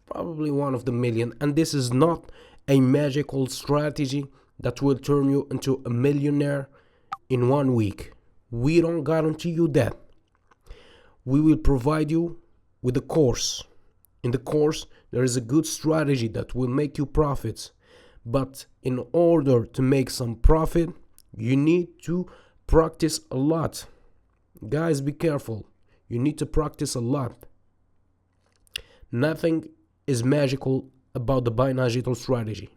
probably one of the million. And this is not a magical strategy that will turn you into a millionaire in 1 week. We don't guarantee you that. We will provide you with a course. In the course, there is a good strategy that will make you profits. But in order to make some profit, you need to practice a lot. Guys, be careful. You need to practice a lot. Nothing is magical about the buy now digital strategy.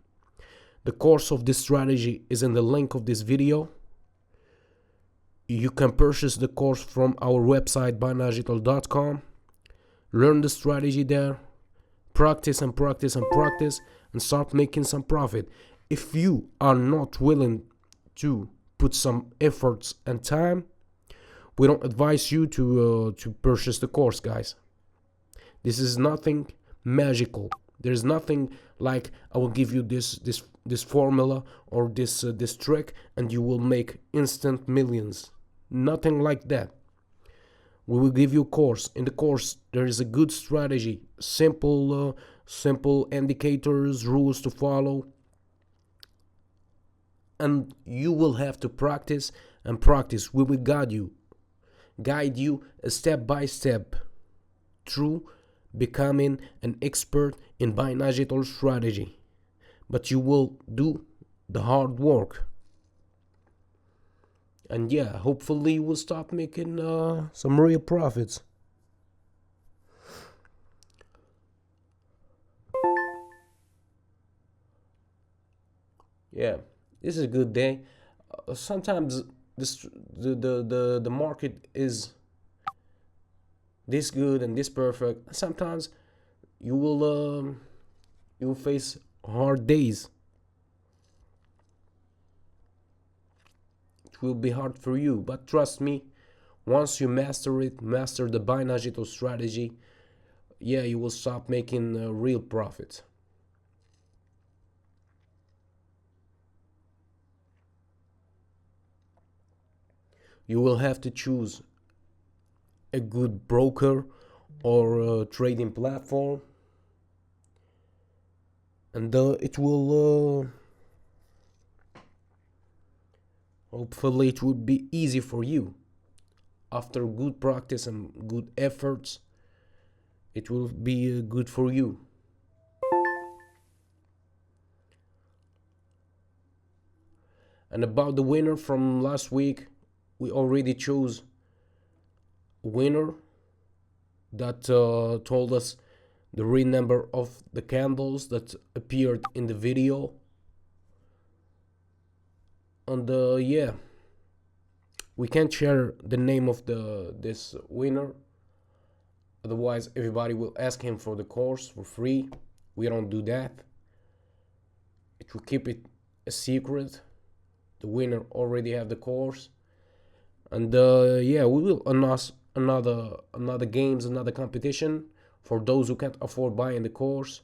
The course of this strategy is in the link of this video. You can purchase the course from our website buynowdigital.com. Learn the strategy there. Practice and practice and practice and start making some profit. If you are not willing to put some efforts and time, we don't advise you to purchase the course, guys. This is nothing magical. There's nothing like I will give you this formula or this trick and you will make instant millions. Nothing like that. We will give you a course. In the course, there is a good strategy, simple indicators, rules to follow, and you will have to practice and practice. We will guide you step by step through becoming an expert in buy now digital strategy. But you will do the hard work. And yeah, hopefully we'll start making some real profits. Yeah, this is a good day. Sometimes the market is this good and this perfect. Sometimes you will face hard days. It will be hard for you, but trust me, once you master the buy now digital strategy, yeah, you will start making real profit. You will have to choose a good broker or a trading platform, and it will hopefully it will be easy for you. After good practice and good efforts, it will be good for you. And about the winner from last week, we already chose a winner that told us the real number of the candles that appeared in the video. And yeah, we can't share the name of this winner, otherwise everybody will ask him for the course for free. We don't do that. It will keep it a secret. The winner already have the course. And yeah, we will announce another games, another competition for those who can't afford buying the course.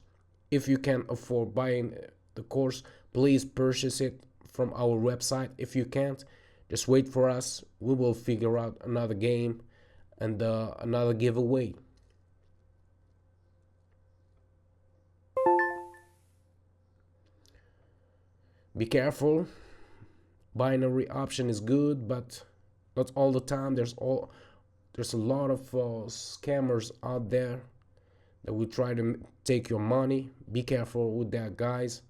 If you can afford buying the course, please purchase it from our website. If you can't, just wait for us. We will figure out another game and another giveaway. Be careful. Binary option is good, but not all the time. There's a lot of scammers out there that will try to take your money. Be careful with that, guys.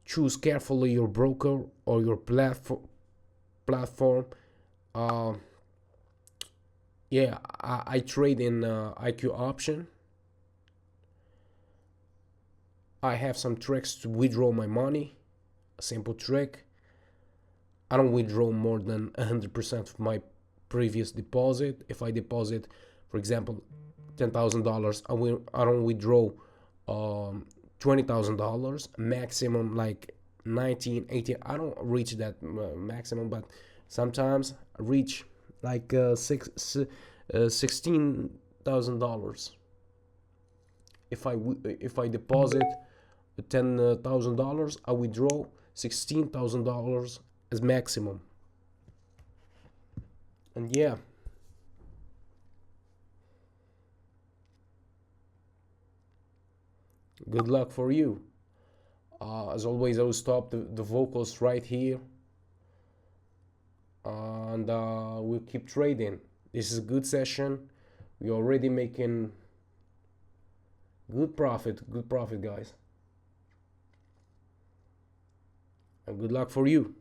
Choose carefully your broker or your platform. Yeah, I trade in IQ option. I have some tricks to withdraw my money. A simple trick: I don't withdraw more than 100% of my previous deposit. If I deposit, for example, $10,000, I don't withdraw $20,000. Maximum like 19, 18. I don't reach that maximum, but sometimes I reach like $16,000. If I deposit $10,000, I withdraw $16,000 as maximum. And yeah, Good luck for you. As always, I will stop the vocals right here, and we'll keep trading. This is a good session. We're already making good profit, guys. And good luck for you.